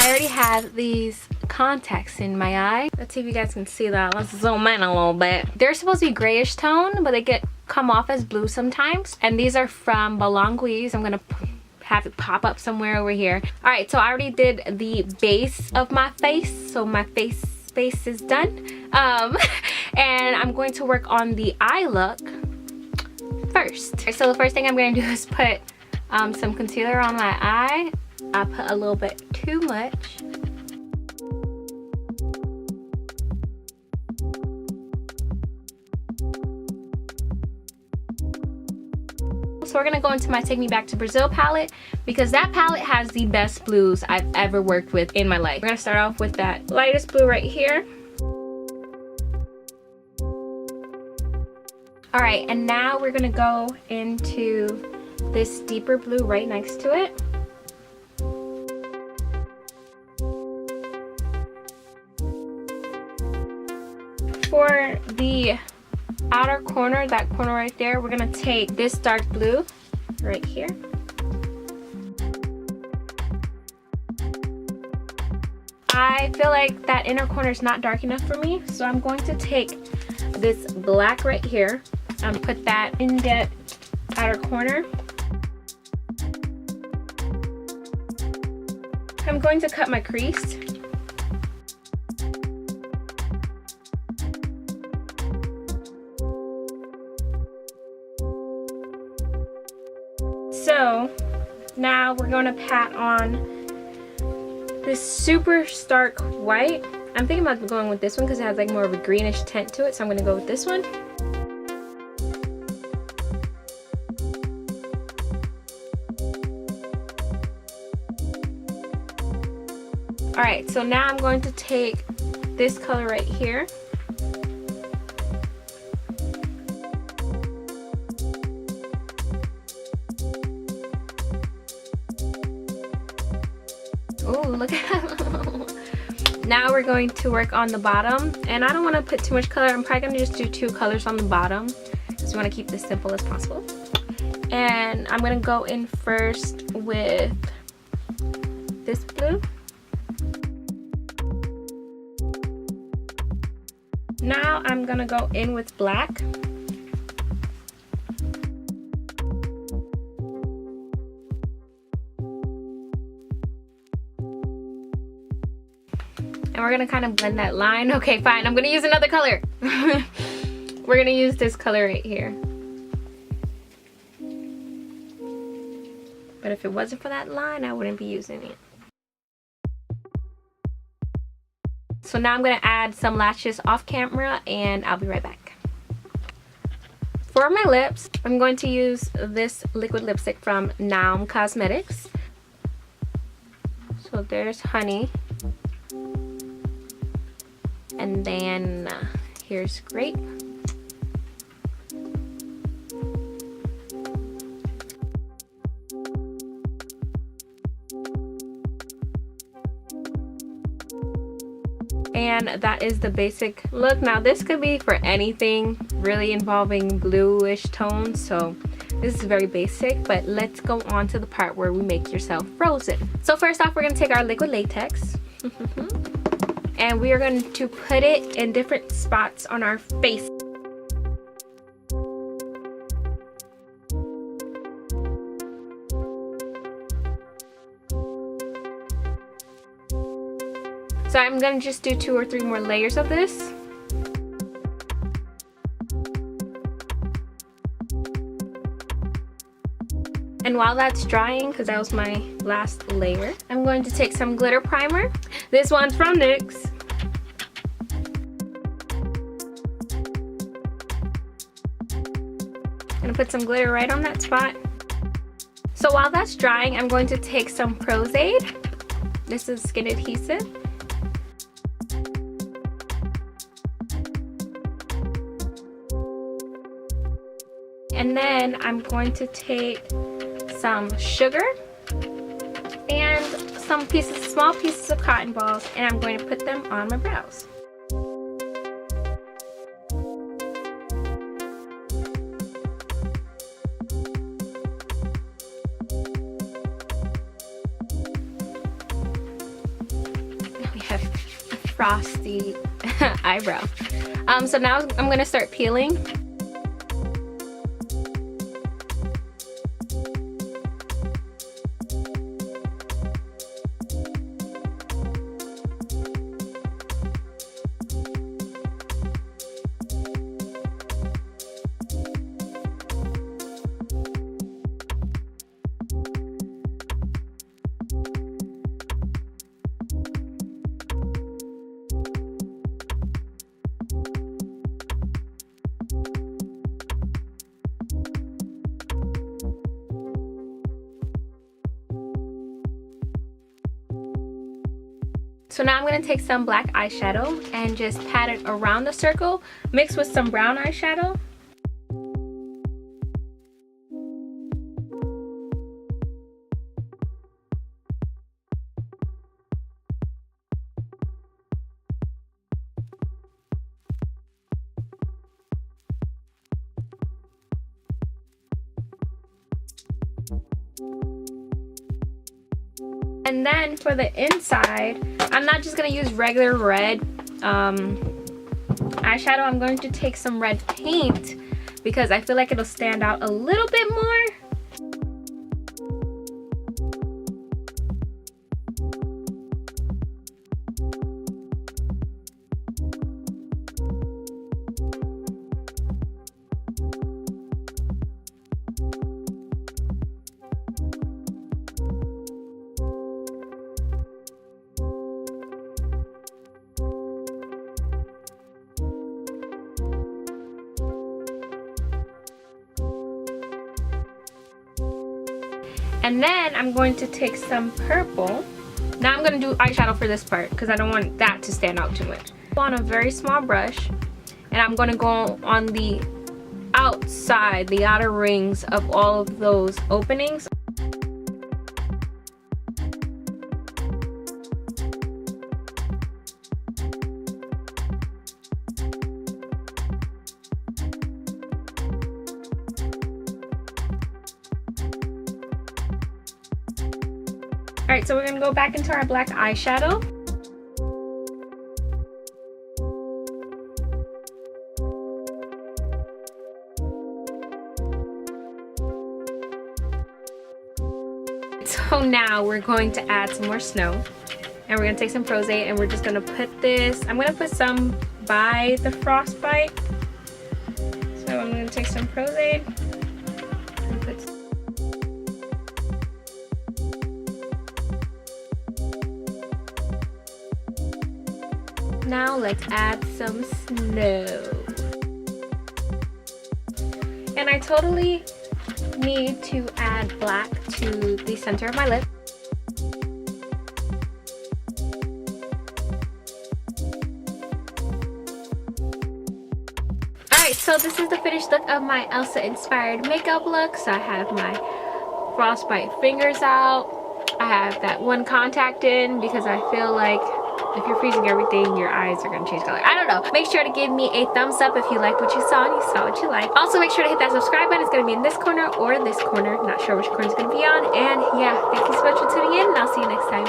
I already have these contacts in my eye. Let's see if you guys can see that. Let's zoom in a little bit. They're supposed to be grayish tone, but they come off as blue sometimes. And these are from Belongwees. I'm gonna have it pop up somewhere over here. All right, so I already did the base of my face, so my face is done. And I'm going to work on the eye look first. So the first thing I'm going to do is put some concealer on my eye. I put a little bit too much. So we're gonna go into my Take Me Back to Brazil palette because that palette has the best blues I've ever worked with in my life. We're gonna start off with that lightest blue right here. All right, and now we're gonna go into this deeper blue right next to it. For the outer corner, that corner right there, we're gonna take this dark blue right here. I feel like that inner corner is not dark enough for me, so I'm going to take this black right here and put that in that outer corner. I'm going to cut my crease. So now we're going to pat on this super stark white. I'm thinking about going with this one because it has like more of a greenish tint to it, so I'm going to go with this one. Alright, so now I'm going to take this color right here. Oh, look at that. Now we're going to work on the bottom, and I don't want to put too much color. I'm probably going to just do 2 colors on the bottom because we want to keep this simple as possible. And I'm going to go in first with this blue. Now I'm going to go in with black. And we're gonna kind of blend that line. Okay, fine, I'm gonna use another color. We're gonna use this color right here. But if it wasn't for that line, I wouldn't be using it. So now I'm gonna add some lashes off camera and I'll be right back. For my lips, I'm going to use this liquid lipstick from Naum Cosmetics. So there's Honey. And then here's Grape. And that is the basic look. Now this could be for anything really involving bluish tones, so this is very basic, but let's go on to the part where we make yourself frozen. So first off, we're going to take our liquid latex and we are going to put it in different spots on our face. So I'm going to just do 2 or 3 more layers of this. And while that's drying, because that was my last layer, I'm going to take some glitter primer. This one's from NYX. I'm going to put some glitter right on that spot. So while that's drying, I'm going to take some Pros-Aid. This is skin adhesive. And then I'm going to take some sugar and some small pieces of cotton balls, and I'm going to put them on my brows. frosty eyebrow. So now I'm gonna start peeling. So now I'm going to take some black eyeshadow and just pat it around the circle, mixed with some brown eyeshadow. And then for the inside, I'm not just going to use regular red eyeshadow. I'm going to take some red paint because I feel like it'll stand out a little bit more. And then I'm going to take some purple. Now I'm going to do eyeshadow for this part because I don't want that to stand out too much. On a very small brush, and I'm going to go on the outside, the outer rings of all of those openings. Alright, so we're going to go back into our black eyeshadow. So now we're going to add some more snow. And we're going to take some Frostbite and we're just going to put this, I'm going to put some by the Frostbite. So I'm going to take some Frostbite and put some. Now let's add some snow. And I totally need to add black to the center of my lip. Alright, so this is the finished look of my Elsa inspired makeup look. So I have my Frostbite fingers out. I have that one contact in because I feel like if you're freezing everything, your eyes are going to change color. I don't know. Make sure to give me a thumbs up if you liked what you saw and you saw what you liked. Also, make sure to hit that subscribe button. It's going to be in this corner or this corner. Not sure which corner it's going to be on. And yeah, thank you so much for tuning in, and I'll see you next time.